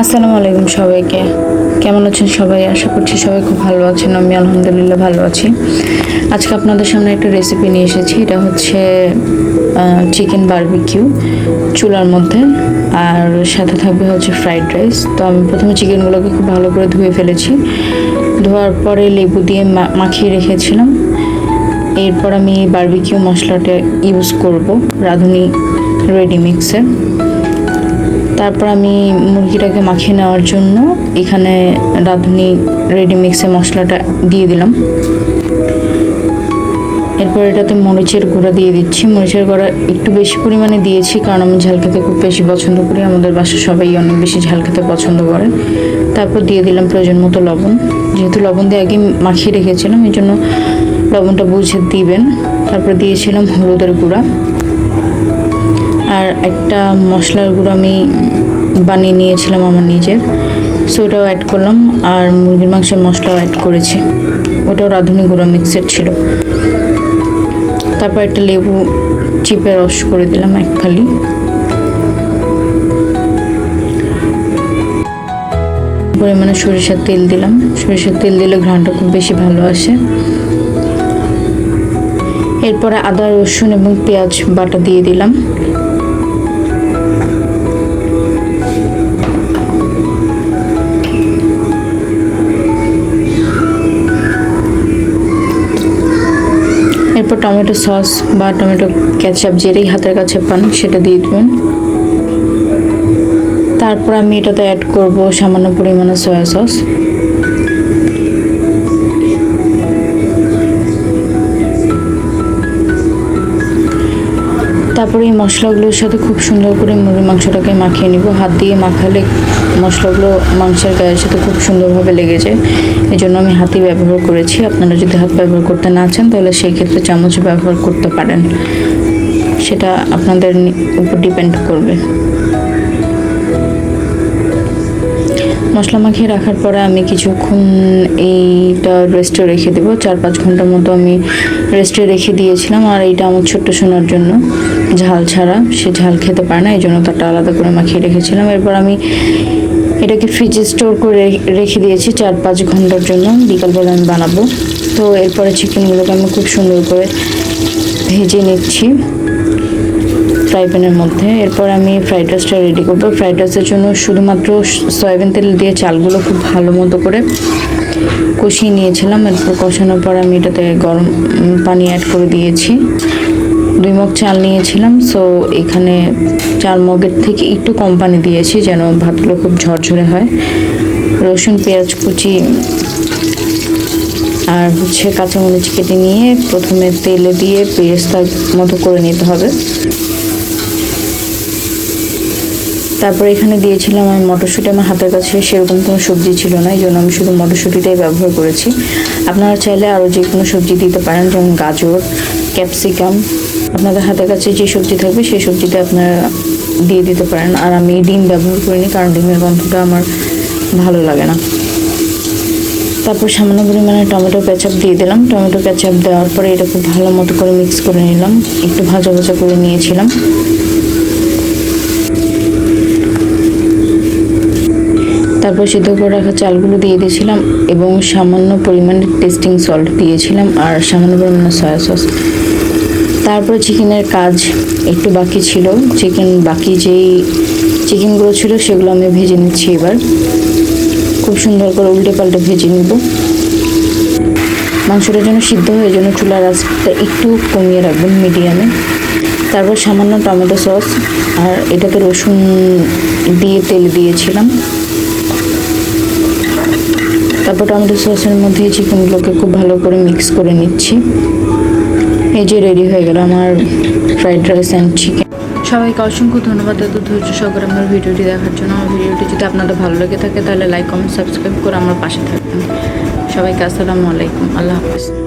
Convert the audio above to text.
আসসালামু আলাইকুম সবাইকে। কেমন আছেন সবাই? আশা করছি সবাই খুব ভালো আছেন। আমি আলহামদুলিল্লাহ ভালো আছি। আজকে আপনাদের সামনে একটা রেসিপি নিয়ে এসেছি। এটা হচ্ছে চিকেন বারবিকিউ চুলার মধ্যে, আর সাথে থাকবে হচ্ছে ফ্রাইড রাইস। তো আমি প্রথমে চিকেনগুলোকে খুব ভালো করে ধুয়ে ফেলেছি। ধোয়ার পরে লেবু দিয়ে মাখিয়ে রেখেছিলাম। এরপর আমি বারবিকিউ মশলাটা ইউজ করব, রাঁধুনি রেডি মিক্সের। তারপর আমি মুরগিটাকে মাখিয়ে নেওয়ার জন্য এখানে রাঁধুনি রেডি মিক্সে মশলাটা দিয়ে দিলাম। এরপর এটাতে মরিচের গুঁড়া দিয়ে দিচ্ছি। মরিচের গুঁড়া একটু বেশি পরিমাণে দিয়েছি, কারণ আমি ঝাল খেতে খুব বেশি পছন্দ করি। আমাদের বাসায় সবাই অনেক বেশি ঝাল খেতে পছন্দ করে। তারপর দিয়ে দিলাম প্রয়োজন মতো লবণ। যেহেতু লবণ দিয়ে আগে মাখিয়ে রেখেছিলাম, এই জন্য লবণটা বুঝে দিবেন। তারপর দিয়েছিলাম হলুদের গুঁড়া, আর একটা মশলার গুঁড়ো আমি বানিয়ে নিয়েছিলাম আমার নিজের, সো ওটাও অ্যাড করলাম। আর মুরগির মাংসের মশলাও অ্যাড করেছি, ওটাও রাঁধুনি গুঁড়ো মিক্সের ছিল। তারপর একটা লেবু চিপে রস করে দিলাম এক খালি। পরিমাণে সরিষার তেল দিলাম। সরিষার তেল দিলে ঘ্রাণটা খুব বেশি ভালো আসে। এরপরে আদা, রসুন এবং পেঁয়াজ বাটা দিয়ে দিলাম। এরপর টমেটো সস বা টমেটো কেচাপ যেটাই হাতের কাছে পান সেটা দিয়ে দেবেন। তারপর আমি এটাতে অ্যাড করব সামান্য পরিমাণে সয়া সস। তারপরে এই মশলাগুলোর সাথে খুব সুন্দর করে মুরগির মাংসটাকে মাখিয়ে নিব। হাত দিয়ে মাখালে মশলাগুলো মাংসের গায়ের সাথে খুব সুন্দরভাবে লেগে যায়, এই জন্য আমি হাতই ব্যবহার করেছি। আপনারা যদি হাত ব্যবহার করতে না চান তাহলে সেই ক্ষেত্রে চামচ ব্যবহার করতে পারেন, সেটা আপনাদের উপর ডিপেন্ড করবে। মশলা মাখিয়ে রাখার পরে আমি কিছুক্ষণ এইটা রেস্টে রেখে দেবো। 4-5 ঘন্টার মতো আমি রেস্টে রেখে দিয়েছিলাম। আর এইটা আমার ছোট্ট সোনার জন্য ঝাল ছাড়া, সে ঝাল খেতে পারে না, এই জন্য তারটা আলাদা করে মাখিয়ে রেখেছিলাম। এরপর আমি এটাকে ফ্রিজে স্টোর করে রেখে দিয়েছি 4-5 ঘন্টার জন্য। বিকালবেলা আমি বানাবো। তো এরপরে চিকেনগুলোকে আমি খুব সুন্দর করে ভেজে নিচ্ছি ফ্রাই প্যানের মধ্যে। এরপর আমি ফ্রাইড রাইসটা রেডি করবো। ফ্রাইড রাইসের জন্য শুধুমাত্র সয়াবিন তেল দিয়ে চালগুলো খুব ভালো মতো করে কষিয়ে নিয়েছিলাম। এরপর কষানোর পর আমি এটাতে গরম পানি অ্যাড করে দিয়েছি। 2 মগ চাল নিয়েছিলাম, সো এখানে 4 মগের থেকে একটু কম পানি দিয়েছি যেন ভাতগুলো খুব ঝরঝরে হয়। রসুন, পেঁয়াজ কুচি আর হচ্ছে কাঁচামরিচ কেটে নিয়ে প্রথমে তেলে দিয়ে পেস্টটা মতো করে নিতে হবে। তারপর এখানে দিয়েছিলাম আমি মটরশুঁটি। আমার হাতের কাছে সেরকম কোনো সবজি ছিল না, এই জন্য আমি শুধু মটরশুঁটিটাই ব্যবহার করেছি। আপনারা চাইলে আরও যে কোনো সবজি দিতে পারেন, যেমন গাজর, ক্যাপসিকাম। আপনাদের হাতের কাছে যে সবজি থাকবে সেই সবজিটা আপনারা দিয়ে দিতে পারেন। আর আমি ডিম ব্যবহার করিনি, কারণ ডিমের গন্ধটা আমার ভালো লাগে না। তারপর সামান্য পরিমাণে টমেটো কেচাপ দিয়ে দিলাম। টমেটো কেচাপ দেওয়ার পরে এটা খুব ভালো মতো করে মিক্স করে নিলাম। একটু ভাজা ভাজা করে নিয়েছিলাম। তারপর সিদ্ধ করে রাখা চালগুলো দিয়ে দিয়েছিলাম এবং সামান্য পরিমাণে টেস্টিং সল্ট দিয়েছিলাম আর সামান্য পরিমাণে সয়া সস। তারপর চিকেনের কাজ একটু বাকি ছিল। বাকি যেই চিকেনগুলো ছিল সেগুলো আমি ভেজে নিচ্ছি। এবার খুব সুন্দর করে উল্টে পাল্টে ভেজে নিব। মাংসটার জন্য সিদ্ধ হয়ে জন্য চুলার আঁচটা একটু কমিয়ে রাখবেন, মিডিয়ামে। তারপর সামান্য টমেটো সস আর এটাতে রসুন দিয়ে তেল দিয়েছিলাম। তারপর টমেটো সসের মধ্যে চিকেনগুলোকে খুব ভালো করে মিক্স করে নিচ্ছি। এই যে রেডি হয়ে গেল আমার ফ্রাইড রাইস অ্যান্ড চিকেন। সবাইকে অসংখ্য ধন্যবাদ এত ধৈর্য সহকারে আমার ভিডিওটি দেখার জন্য। আমার ভিডিওটি যদি আপনাদের ভালো লেগে থাকে তাহলে লাইক, কমেন্ট, সাবস্ক্রাইব করে আমার পাশে থাকবেন। সবাইকে আসসালামু আলাইকুম, আল্লাহ হাফেজ।